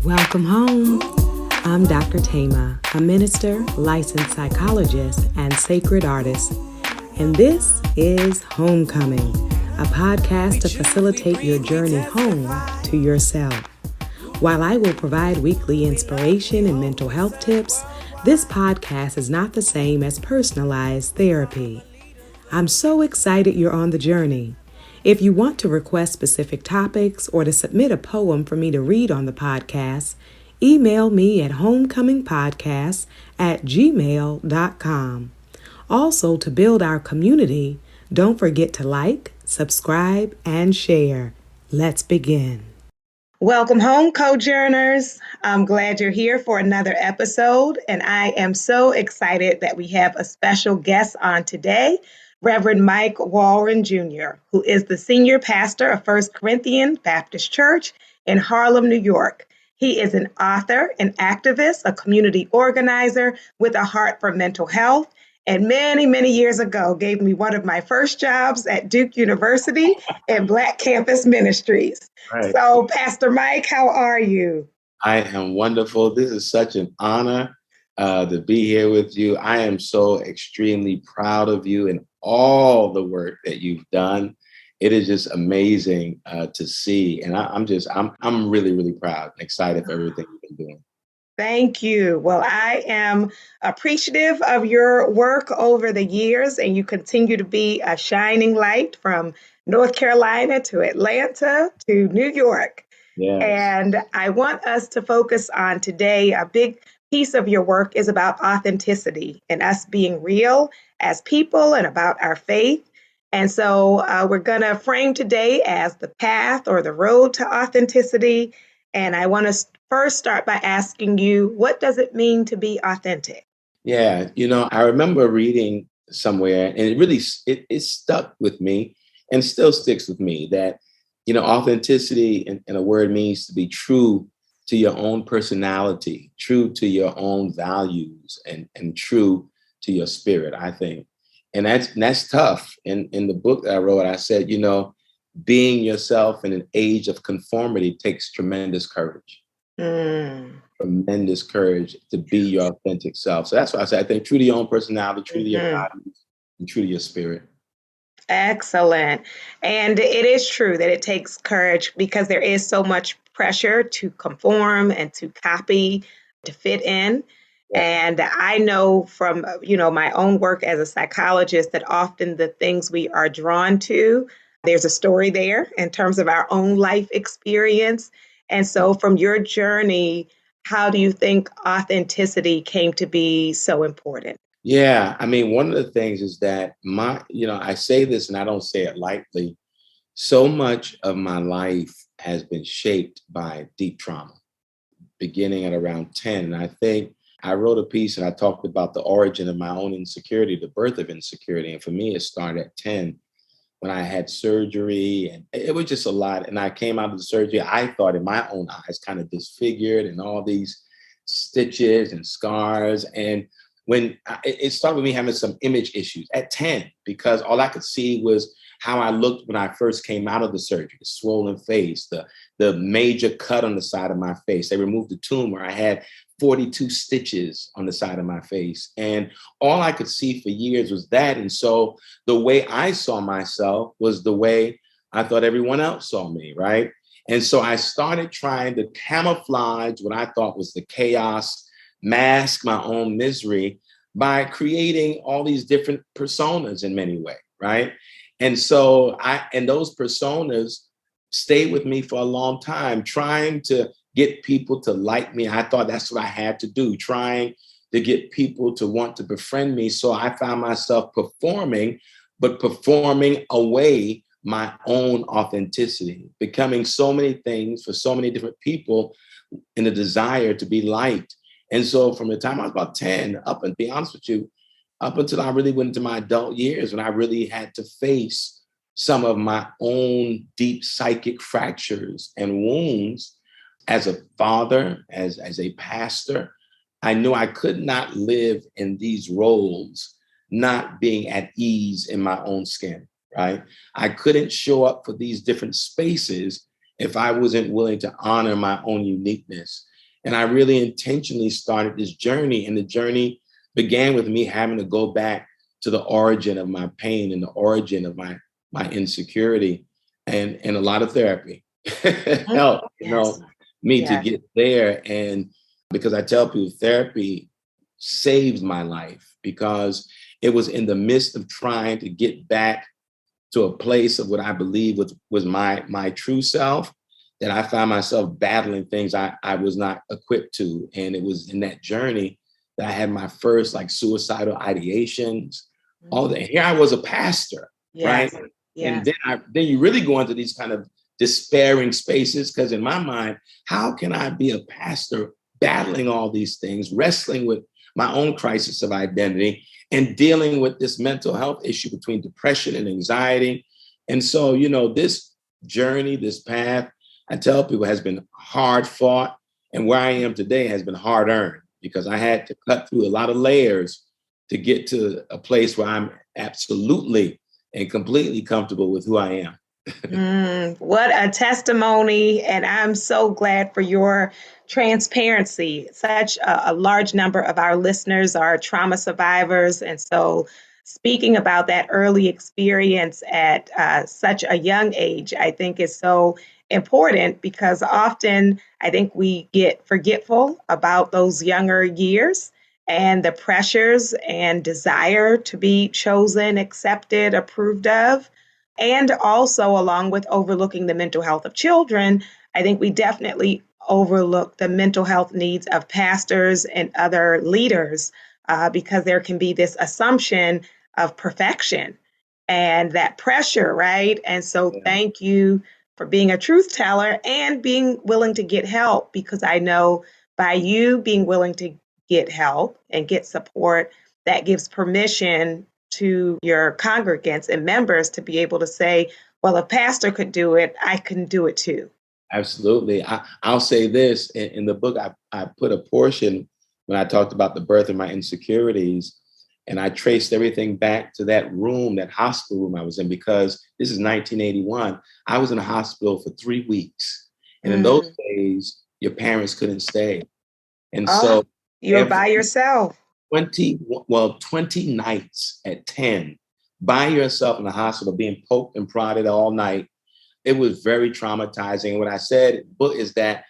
Welcome home. I'm Dr.Thema, a minister, licensed psychologist, and sacred artist. And this is Homecoming, a podcast to facilitate your journey home to yourself. While I will provide weekly inspiration and mental health tips, this podcast is not the same as personalized therapy. I'm so excited you're on the journey. If you want to request specific topics or to submit a poem for me to read on the podcast, email me at homecomingpodcast@gmail.com. Also, to build our community, don't forget to like, subscribe, and share. Let's begin. Welcome home, Cojourners. I'm glad you're here for another episode, and I am so excited that we have a special guest on today, Reverend Mike Walren Jr., who is the senior pastor of First Corinthian Baptist Church in Harlem, New York. He is an author, an activist, a community organizer with a heart for mental health, and many, many years ago gave me one of my first jobs at Duke University in Black Campus Ministries. Right. So, Pastor Mike, how are you? I am wonderful. This is such an honor to be here with you. I am so extremely proud of you and all the work that you've done. It is just amazing to see, and I'm really, really proud and excited for everything you've been doing. Thank you. Well, I am appreciative of your work over the years, and you continue to be a shining light from North Carolina to Atlanta to New York. Yes. And I want us to focus on today, a big piece of your work is about authenticity and us being real as people and about our faith. And so we're going to frame today as the path or the road to authenticity. And I want to first start by asking you, what does it mean to be authentic? Yeah, I remember reading somewhere, and it really it stuck with me and still sticks with me that, authenticity in a word means to be true to your own personality, true to your own values, and true to your spirit, I think. And that's tough. In the book that I wrote, I said, being yourself in an age of conformity takes tremendous courage. Tremendous courage to be your authentic self. So that's why I say, I think true to your own personality, true to your values, and true to your spirit. Excellent. And it is true that it takes courage because there is so much pressure to conform and to copy, to fit in. Yeah. And I know from, my own work as a psychologist that often the things we are drawn to, there's a story there in terms of our own life experience. And so from your journey, how do you think authenticity came to be so important? Yeah, I mean, one of the things is that I say this and I don't say it lightly. So much of my life has been shaped by deep trauma, beginning at around 10. And I think I wrote a piece and I talked about the origin of my own insecurity, the birth of insecurity. And for me, it started at 10 when I had surgery, and it was just a lot. And I came out of the surgery, I thought in my own eyes, kind of disfigured and all these stitches and scars. And when it started with me having some image issues at 10, because all I could see was how I looked when I first came out of the surgery, the swollen face, the major cut on the side of my face. They removed the tumor. I had 42 stitches on the side of my face. And all I could see for years was that. And so the way I saw myself was the way I thought everyone else saw me, right? And so I started trying to camouflage what I thought was the chaos, mask my own misery by creating all these different personas in many ways, right? And so those personas stayed with me for a long time, trying to get people to like me. I thought that's what I had to do, trying to get people to want to befriend me. So I found myself performing, but performing away my own authenticity, becoming so many things for so many different people in a desire to be liked. And so from the time I was about 10 up, and be honest with you, up until I really went into my adult years, when I really had to face some of my own deep psychic fractures and wounds as a father, as a pastor, I knew I could not live in these roles not being at ease in my own skin, right? I couldn't show up for these different spaces if I wasn't willing to honor my own uniqueness. And I really intentionally started this journey, and the journey began with me having to go back to the origin of my pain and the origin of my insecurity, and a lot of therapy helped, Yes. me to Yes. get there. And because I tell people therapy saved my life, because it was in the midst of trying to get back to a place of what I believe was my true self, that I found myself battling things I was not equipped to. And it was in that journey that I had my first like suicidal ideations. All that. Here I was a pastor, right? Yes. And Yes. then you really go into these kind of despairing spaces, because in my mind, how can I be a pastor battling all these things, wrestling with my own crisis of identity, and dealing with this mental health issue between depression and anxiety? And so, this journey, this path, I tell people, has been hard fought. And where I am today has been hard earned, because I had to cut through a lot of layers to get to a place where I'm absolutely and completely comfortable with who I am. What a testimony. And I'm so glad for your transparency. Such a large number of our listeners are trauma survivors. And so, speaking about that early experience at such a young age, I think is so important, because often I think we get forgetful about those younger years and the pressures and desire to be chosen, accepted, approved of. And also, along with overlooking the mental health of children, I think we definitely overlook the mental health needs of pastors and other leaders, because there can be this assumption of perfection and that pressure, right? And so, Yeah, thank you for being a truth teller and being willing to get help, because I know by you being willing to get help and get support, that gives permission to your congregants and members to be able to say, well, if pastor could do it, I can do it too. absolutely. I'll say this in the book, I put a portion when I talked about the birth of my insecurities, and I traced everything back to that room, that hospital room I was in, because this is 1981. I was in a hospital for 3 weeks. And in those Mm. days, your parents couldn't stay. And Oh, so you're every by yourself. 20 nights at 10 by yourself in the hospital, being poked and prodded all night. It was very traumatizing. And what I said is that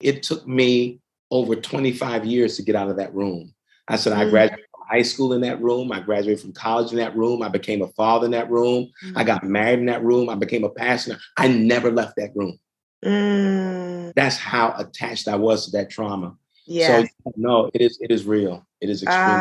it took me over 25 years to get out of that room. I said, I Mm. graduated from high school in that room. I graduated from college in that room. I became a father in that room. I got married in that room. I became a pastor. I never left that room. Mm. That's how attached I was to that trauma. So Yes. no, it is real. It is extreme.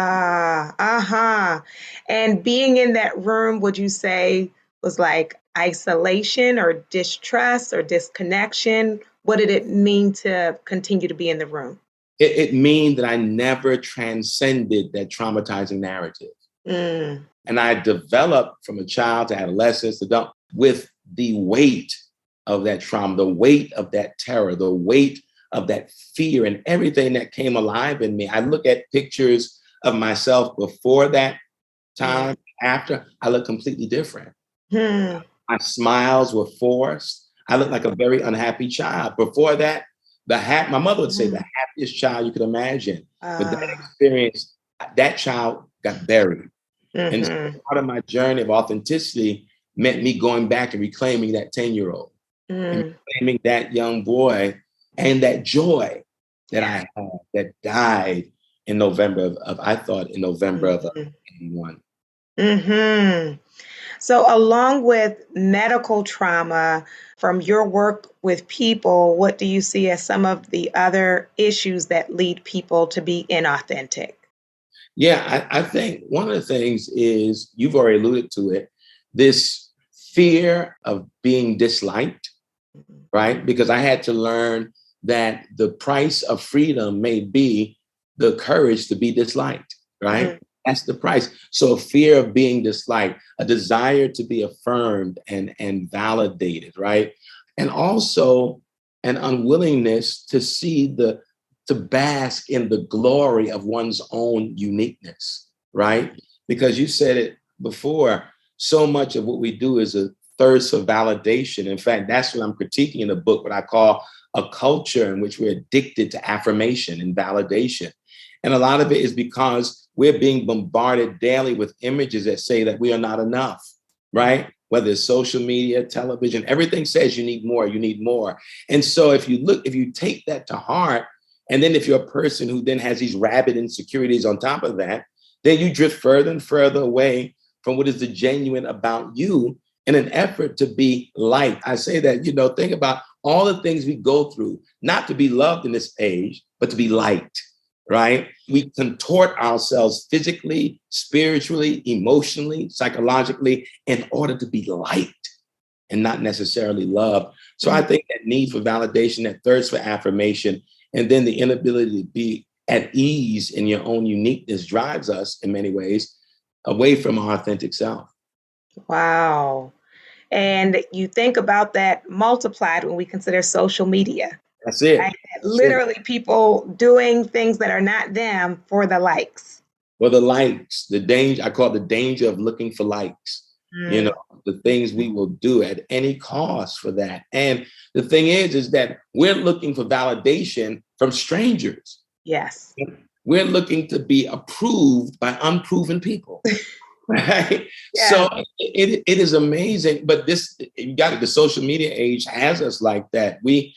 Uh-huh. And being in that room, would you say was like isolation or distrust or disconnection? What did it mean to continue to be in the room? It means that I never transcended that traumatizing narrative. Mm. And I developed from a child to adolescence to adult with the weight of that trauma, the weight of that terror, the weight of that fear, and everything that came alive in me. I look at pictures of myself before that Mm. time, after, I look completely different. Hmm. My smiles were forced. I looked like a very unhappy child. Before that, my mother would say the Mm. happiest child you could imagine. But that Uh, experience, that child got buried. And so mhm. part of my journey of authenticity meant me going back and reclaiming that 10-year-old and Mm. reclaiming that young boy and that joy that Yeah. I had that died in November I thought in November of Mhm. 81. Mhm. So, along with medical trauma, from your work with people, what do you see as some of the other issues that lead people to be inauthentic? Yeah, I think one of the things is, you've already alluded to it, this fear of being disliked, Mhm. right? Because I had to learn that the price of freedom may be the courage to be disliked, right? Mm. That's the price. So a fear of being disliked, a desire to be affirmed and validated, right? And also an unwillingness to see to bask in the glory of one's own uniqueness, right? Because you said it before, so much of what we do is a thirst for validation. In fact, that's what I'm critiquing in the book, what I call a culture in which we're addicted to affirmation and validation. And a lot of it is because we're being bombarded daily with images that say that we are not enough, right? Whether it's social media, television, everything says you need more, you need more. And so if you take that to heart, and then if you're a person who then has these rabid insecurities on top of that, then you drift further and further away from what is the genuine about you in an effort to be liked. I say that, think about all the things we go through, not to be loved in this age, but to be liked, right? We contort ourselves physically, spiritually, emotionally, psychologically in order to be liked and not necessarily loved. So I think that need for validation, that thirst for affirmation, and then the inability to be at ease in your own uniqueness drives us in many ways away from our authentic self. Wow. And you think about that multiplied when we consider social media. That's it. Right? Literally people doing things that are not them for the likes. Well, the likes, the danger, I call it the danger of looking for likes. The things we will do at any cost for that. And the thing is that we're looking for validation from strangers. Yes. We're looking to be approved by unproven people. Right. Yeah. So it is amazing. But you got it. The social media age has us like that. We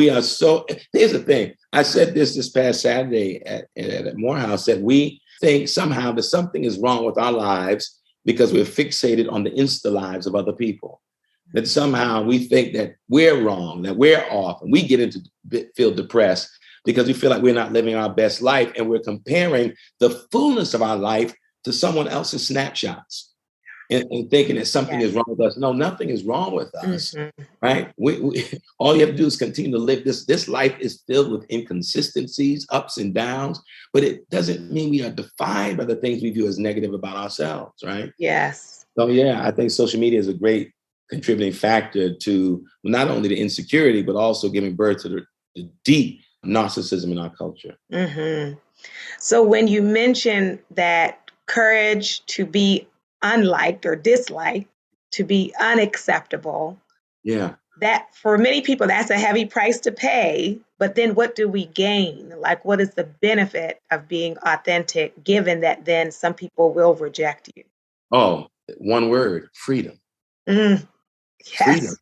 are so. Here's the thing. I said this past Saturday at Morehouse, that we think somehow that something is wrong with our lives because we're fixated on the Insta lives of other people. That somehow we think that we're wrong, that we're off, and we feel depressed because we feel like we're not living our best life, and we're comparing the fullness of our life to someone else's snapshots and thinking that something is wrong with us. No, nothing is wrong with us, right? We all you have to do is continue to live this. This life is filled with inconsistencies, ups and downs, but it doesn't mean we are defined by the things we view as negative about ourselves, right? Yes. So yeah, I think social media is a great contributing factor to not only the insecurity, but also giving birth to the deep narcissism in our culture. So when you mention that courage to be unliked or disliked, to be unacceptable, that for many people, that's a heavy price to pay. But then what do we gain? Like, what is the benefit of being authentic, given that then some people will reject you? Oh, one word: freedom. Yes.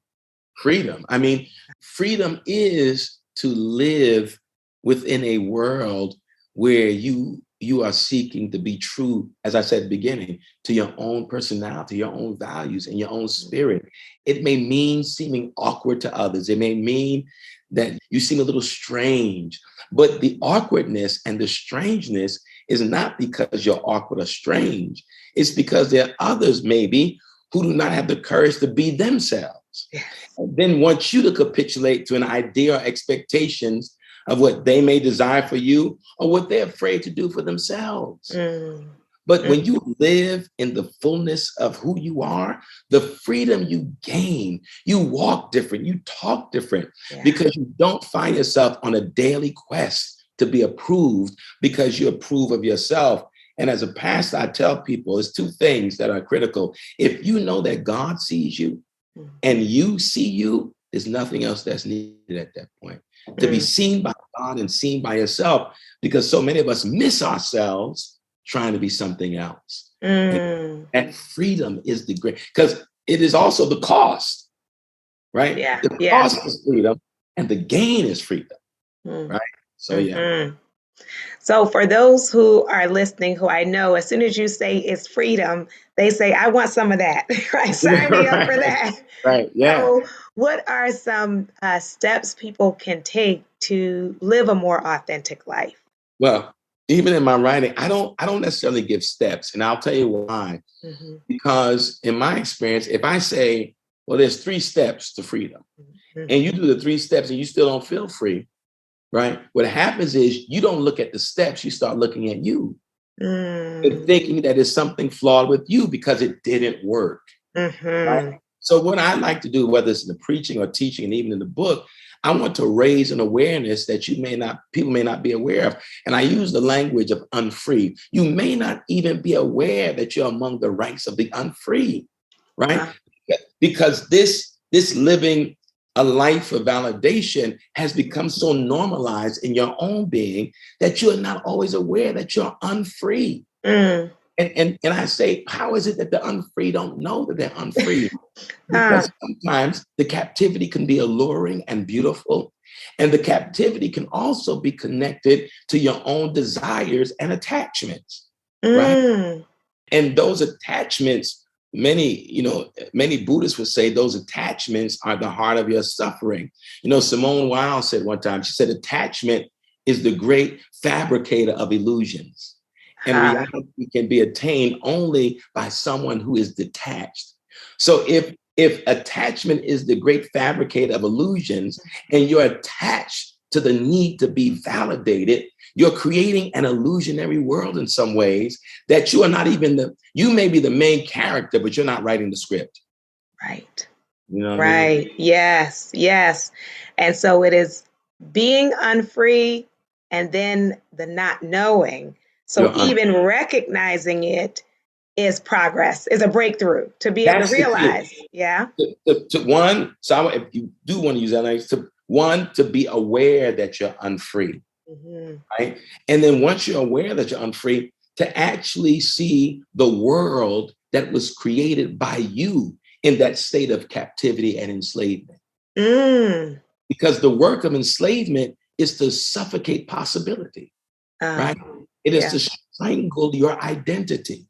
Freedom. I mean, freedom is to live within a world where you are seeking to be true, as I said at the beginning, to your own personality, your own values, and your own spirit. It may mean seeming awkward to others. It may mean that you seem a little strange, but the awkwardness and the strangeness is not because you're awkward or strange. It's because there are others maybe who do not have the courage to be themselves. And then want you to capitulate to an idea or expectations of what they may desire for you or what they're afraid to do for themselves. But when you live in the fullness of who you are, the freedom you gain, you walk different, you talk different, because you don't find yourself on a daily quest to be approved because you approve of yourself. And as a pastor, I tell people there's two things that are critical. If you know that God sees you and you see you, there's nothing else that's needed at that point. To be seen by God and seen by yourself, because so many of us miss ourselves trying to be something else. And that freedom is the great, because it is also the cost, right? The cost is freedom and the gain is freedom, right? So, So for those who are listening, who I know, as soon as you say it's freedom, they say, I want some of that, right? Sign me up for that. Right, yeah. So what are some steps people can take to live a more authentic life? Well, even in my writing, I don't necessarily give steps, and I'll tell you why. Because in my experience, if I say, well, there's 3 steps to freedom, and you do the 3 steps and you still don't feel free, right? What happens is you don't look at the steps, you start looking at you and thinking that there's something flawed with you because it didn't work. Right? So what I like to do, whether it's in the preaching or teaching and even in the book, I want to raise an awareness that people may not be aware of. And I use the language of unfree. You may not even be aware that you're among the ranks of the unfree, right? Because this living a life of validation has become so normalized in your own being that you're not always aware that you're unfree. And I say, how is it that the unfree don't know that they're unfree? Because sometimes the captivity can be alluring and beautiful. And the captivity can also be connected to your own desires and attachments, right? And those attachments, many Buddhists would say those attachments are the heart of your suffering. Simone Weil said one time, she said, attachment is the great fabricator of illusions. And reality can be attained only by someone who is detached. So if attachment is the great fabricator of illusions and you're attached to the need to be validated, you're creating an illusionary world in some ways that you are not even you may be the main character, but you're not writing the script. Right. You know what right. I mean? Yes. Yes. And so it is being unfree and then the not knowing. So even recognizing it is progress, is a breakthrough to be able to realize. Yeah. If you do want to use that language, to be aware that you're unfree. Right? And then once you're aware that you're unfree, to actually see the world that was created by you in that state of captivity and enslavement. Because the work of enslavement is to suffocate possibility, right? It is to strangle your identity.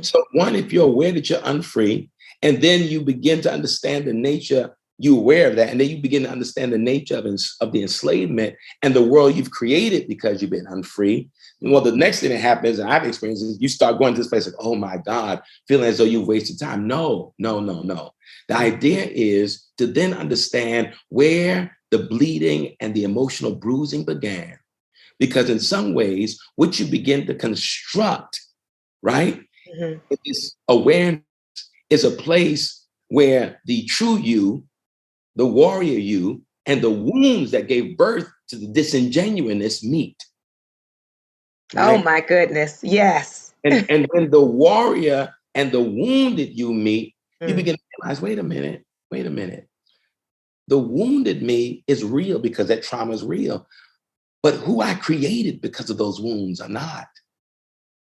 So if you're aware that you're unfree, and then you begin to understand the nature, you're aware of that, and then you begin to understand the nature of the enslavement and the world you've created because you've been unfree. Well, the next thing that happens, and I've experienced, is you start going to this place like, oh my God, feeling as though you've wasted time. No. The idea is to then understand where the bleeding and the emotional bruising began. Because in some ways, what you begin to construct, right, this awareness is a place where the true you, the warrior you, and the wounds that gave birth to the disingenuousness meet. Right? Oh my goodness. Yes. And when the warrior and the wounded you meet, you begin to realize, wait a minute. The wounded me is real because that trauma is real. But who I created because of those wounds are not.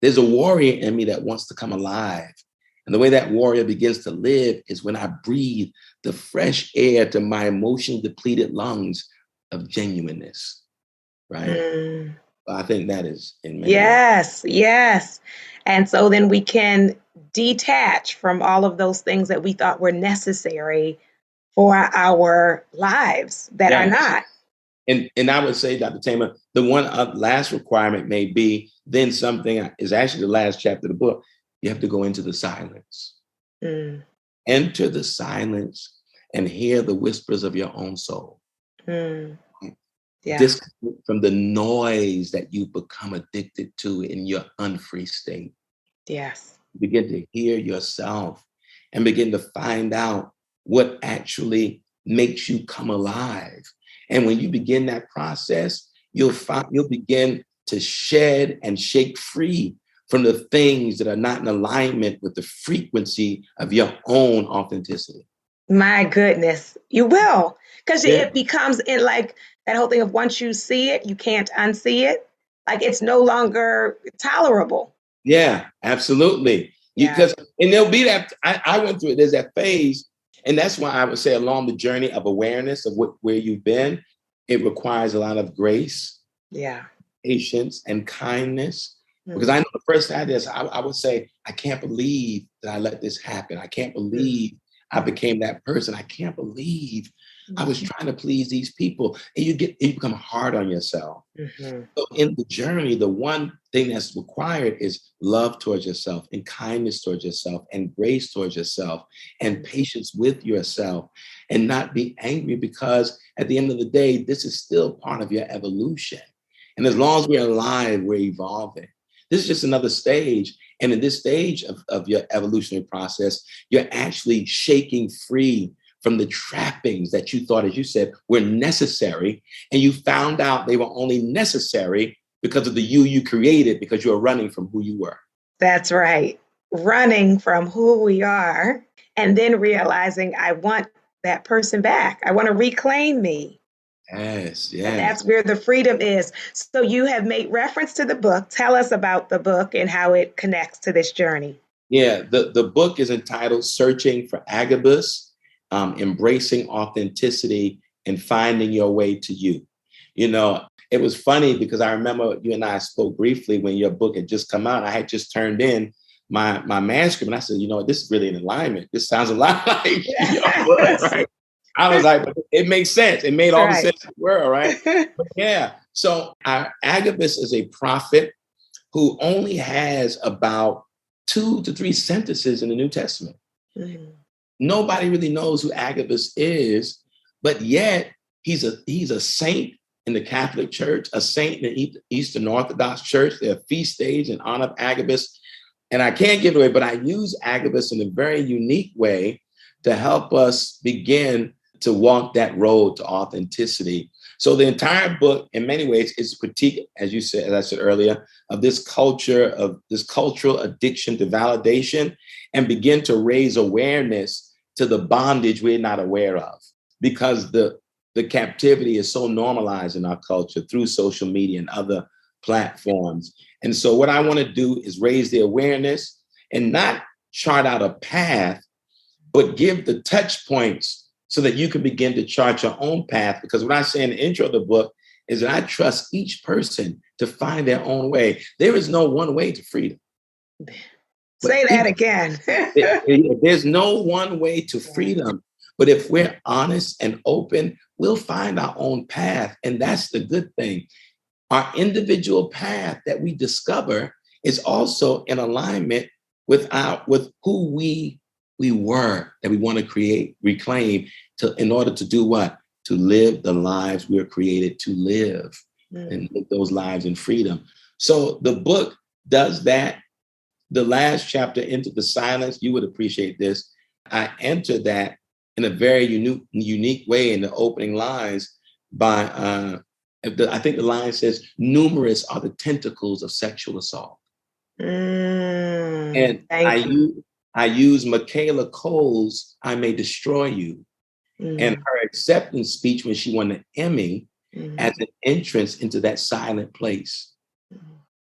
There's a warrior in me that wants to come alive. And the way that warrior begins to live is when I breathe the fresh air to my emotion depleted lungs of genuineness, right? I think that is in many ways. Yes. And so then we can detach from all of those things that we thought were necessary for our lives that are not. And I would say, Dr. Thema, the one last requirement may be then something is actually the last chapter of the book. You have to go into the silence. Enter the silence and hear the whispers of your own soul. Disconnect from the noise that you've become addicted to in your unfree state. Yes. Begin to hear yourself and begin to find out what actually makes you come alive. And when you begin that process, you'll begin to shed and shake free from the things that are not in alignment with the frequency of your own authenticity. My goodness, you will. Because it becomes in like that whole thing of once you see it, you can't unsee it. Like it's no longer tolerable. Yeah, absolutely. Because and there'll be that I went through it. There's that phase. And that's why I would say along the journey of awareness of where you've been, it requires a lot of grace, patience, and kindness. Because I know the first time I would say, I can't believe that I let this happen. I can't believe I became that person. I can't believe I was trying to please these people. And you become hard on yourself. So in the journey, the one thing that's required is love towards yourself and kindness towards yourself and grace towards yourself and patience with yourself, and not be angry, because at the end of the day, this is still part of your evolution. And as long as we're alive, we're evolving. This is just another stage. And in this stage of your evolutionary process, you're actually shaking free from the trappings that you thought, as you said, were necessary. And you found out they were only necessary because of the you created, because you were running from who you were. That's right. Running from who we are and then realizing I want that person back. I want to reclaim me. Yes, And yes. that's where the freedom is. So you have made reference to the book. Tell us about the book and how it connects to this journey. Yeah, the book is entitled Searching for Agabus, Embracing Authenticity and Finding Your Way to You. You know, it was funny because I remember you and I spoke briefly when your book had just come out. I had just turned in my manuscript and I said, this is really in alignment. This sounds a lot like your book, right? I was like, but it makes sense. It made all the sense in the world, right? But yeah. So Agabus is a prophet who only has about 2 to 3 sentences in the New Testament. Mm-hmm. Nobody really knows who Agabus is, but yet he's a saint in the Catholic Church, a saint in the Eastern Orthodox Church. There are feast days in honor of Agabus. And I can't give it away, but I use Agabus in a very unique way to help us begin to walk that road to authenticity. So the entire book, in many ways, is a critique, as I said earlier, of this cultural addiction to validation, and begin to raise awareness to the bondage we're not aware of, because the captivity is so normalized in our culture through social media and other platforms. And so what I want to do is raise the awareness and not chart out a path, but give the touch points so that you can begin to chart your own path. Because what I say in the intro of the book is that I trust each person to find their own way. There is no one way to freedom. Say that again. There's no one way to freedom. But if we're honest and open, we'll find our own path. And that's the good thing. Our individual path that we discover is also in alignment with who we were, that we want to reclaim in order to do what? To live the lives we were created to live, and live those lives in freedom. So the book does that. The last chapter, Into the Silence, you would appreciate this. I enter that in a very unique way in the opening lines by, I think the line says, numerous are the tentacles of sexual assault. And I use Michaela Cole's I May Destroy You and her acceptance speech when she won an Emmy as an entrance into that silent place,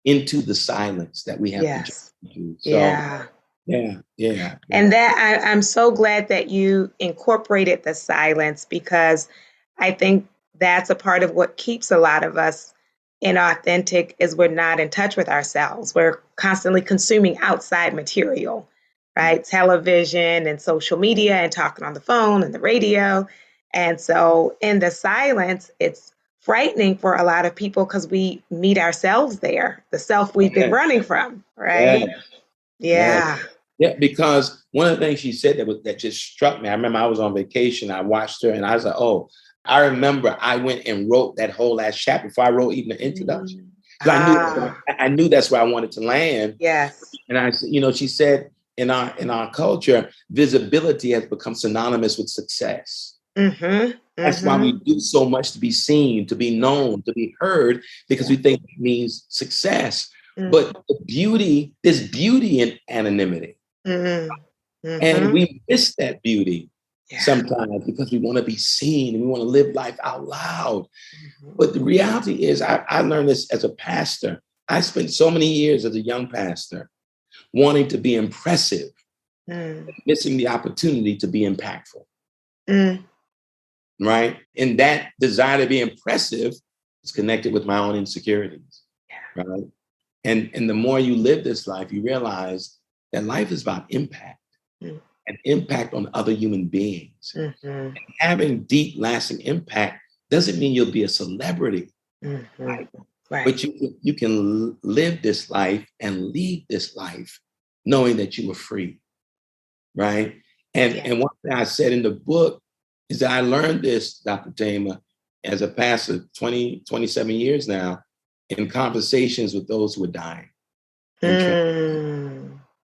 into the silence that we have to do. So, yeah. And that I'm so glad that you incorporated the silence, because I think that's a part of what keeps a lot of us inauthentic, is we're not in touch with ourselves. We're constantly consuming outside material, right? Television and social media and talking on the phone and the radio. And so in the silence, it's frightening for a lot of people because we meet ourselves there, the self we've been running from, right? Yeah. Yeah, because one of the things she said that just struck me, I remember I was on vacation, I watched her and I was like, oh, I remember I went and wrote that whole last chapter before I wrote even the introduction. I knew that's where I wanted to land. Yes. And she said in our culture, visibility has become synonymous with success. That's why we do so much to be seen, to be known, to be heard, because we think it means success. But there's beauty in anonymity. And we miss that beauty sometimes because we want to be seen and we want to live life out loud. But the reality is, I learned this as a pastor. I spent so many years as a young pastor wanting to be impressive, missing the opportunity to be impactful. Right? And that desire to be impressive is connected with my own insecurities. Right? And the more you live this life, you realize that life is about impact and impact on other human beings. And having deep, lasting impact doesn't mean you'll be a celebrity. Right? But you can live this life and lead this life knowing that you were free. Right? And one thing I said in the book is that I learned this, Dr. Thema, as a pastor, 27 years now, in conversations with those who are dying.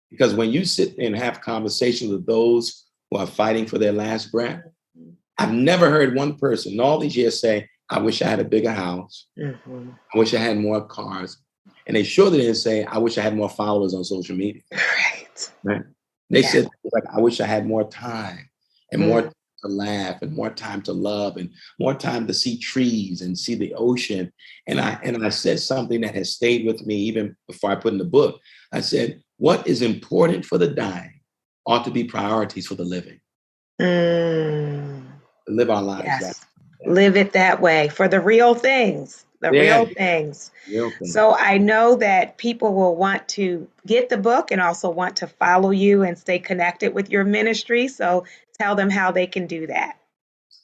Because when you sit and have conversations with those who are fighting for their last breath, I've never heard one person in all these years say, I wish I had a bigger house. Mm-hmm. I wish I had more cars. And they surely didn't say, I wish I had more followers on social media. Right. Right? They Yeah. said, like, I wish I had more time and more Mm-hmm. time to laugh and more time to love and more time to see trees and see the ocean. And I said something that has stayed with me even before I put in the book. I said, what is important for the dying ought to be priorities for the living. Mm. To live our lives that Yes. way. Live it that way for the real things, the Yeah, real things. real thing. So I know that people will want to get the book and also want to follow you and stay connected with your ministry. So tell them how they can do that.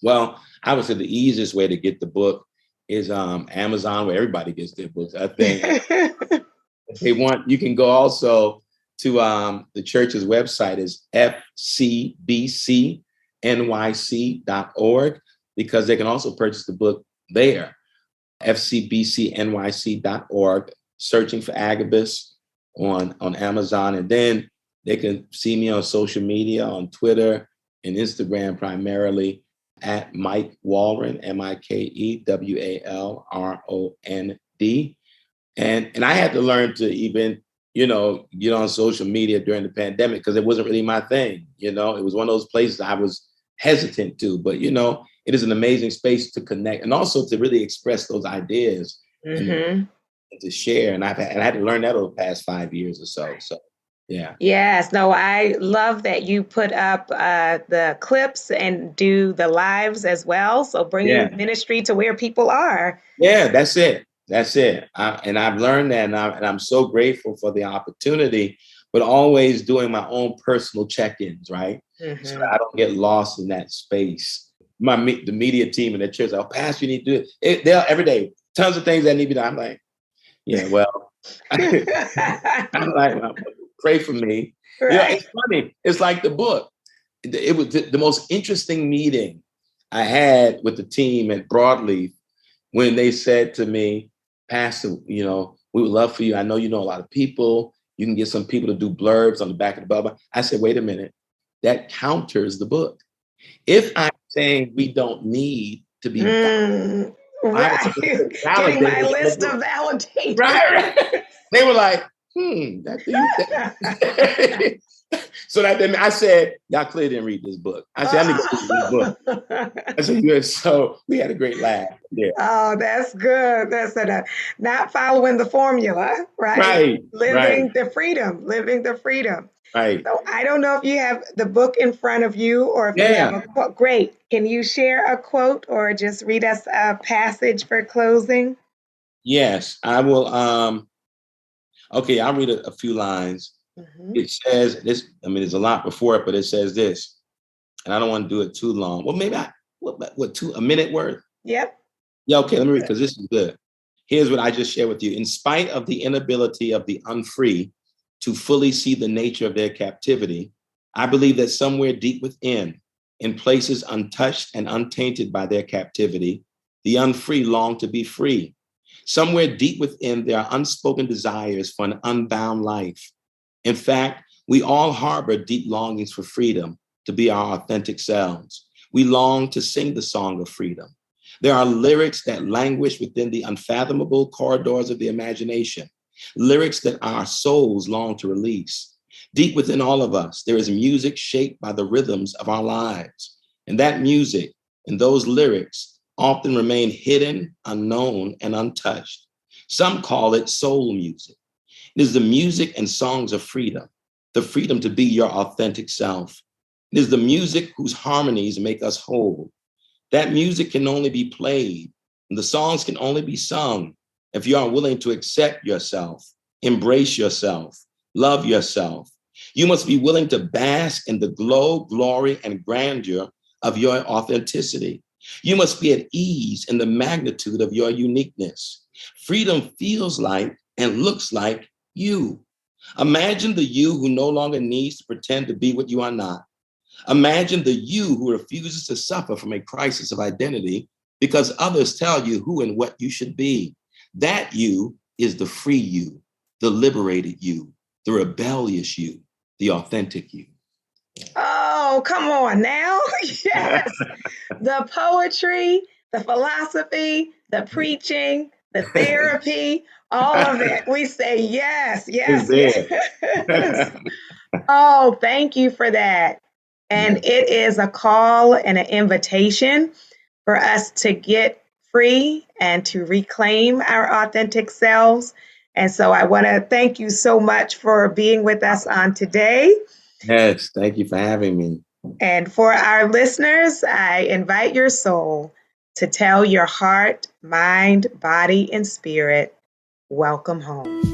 Well, I would say the easiest way to get the book is Amazon, where everybody gets their books. I think if they want, you can go also to the church's website is fcbcnyc.org, because they can also purchase the book there. fcbcnyc.org, searching for Agabus on Amazon. And then they can see me on social media, on Twitter and Instagram primarily, at Mike Walron, MikeWalrond. And I had to learn to even, get on social media during the pandemic because it wasn't really my thing. It was one of those places I was hesitant to, but it is an amazing space to connect and also to really express those ideas Mm-hmm. and to share. And I had to learn that over the past 5 years or so. So, yeah. Yes, no, I love that you put up the clips and do the lives as well. So bringing Yeah. ministry to where people are. Yeah, that's it. That's it. And I've learned that, and I'm so grateful for the opportunity, but always doing my own personal check-ins, right? So Mm-hmm. that I don't get lost in that space. The media team and the church, oh, Pastor, you need to do it. They'll every day, tons of things that need to be done. I'm like, yeah, well, I'm like, well, pray for me. Right. It's funny. It's like the book. It was the most interesting meeting I had with the team at Broadleaf when they said to me, Pastor, we would love for you. I know you know a lot of people. You can get some people to do blurbs on the back of the Bible. I said, wait a minute. That counters the book. If I'm saying we don't need to be Right. Getting my list of validated, validation. right? They were like, that do you think? So then I said, y'all clearly didn't read this book. I said, I need to read this book. I said, yeah. So we had a great laugh there. Oh, that's good. That's not following the formula, right? Right, right, Living the freedom. right. So I don't know if you have the book in front of you or if you have Yeah. a quote. Great. Can you share a quote or just read us a passage for closing? Yes, I will. Okay, I'll read a few lines. Mm-hmm. It says this, there's a lot before it, but it says this, and I don't want to do it too long. Well, maybe a minute worth? Yep. Yeah, okay, let me read because this is good. Here's what I just shared with you. In spite of the inability of the unfree to fully see the nature of their captivity, I believe that somewhere deep within, in places untouched and untainted by their captivity, the unfree long to be free. Somewhere deep within, there are unspoken desires for an unbound life. In fact, we all harbor deep longings for freedom, to be our authentic selves. We long to sing the song of freedom. There are lyrics that languish within the unfathomable corridors of the imagination, lyrics that our souls long to release. Deep within all of us, there is music shaped by the rhythms of our lives. And that music and those lyrics often remain hidden, unknown, and untouched. Some call it soul music. It is the music and songs of freedom, the freedom to be your authentic self. It is the music whose harmonies make us whole. That music can only be played, and the songs can only be sung if you are willing to accept yourself, embrace yourself, love yourself. You must be willing to bask in the glow, glory, and grandeur of your authenticity. You must be at ease in the magnitude of your uniqueness. Freedom feels like and looks like you. Imagine the you who no longer needs to pretend to be what you are not. Imagine the you who refuses to suffer from a crisis of identity because others tell you who and what you should be. That you is the free you, the liberated you, the rebellious you, the authentic you. Oh, Oh, come on now. Yes. The poetry, the philosophy, the preaching, the therapy, all of it. We say yes, It's yes, yes. there. Oh, thank you for that. And Yeah. it is a call and an invitation for us to get free and to reclaim our authentic selves. And so I want to thank you so much for being with us on today. Yes, thank you for having me. And for our listeners, I invite your soul to tell your heart, mind, body, and spirit, welcome home.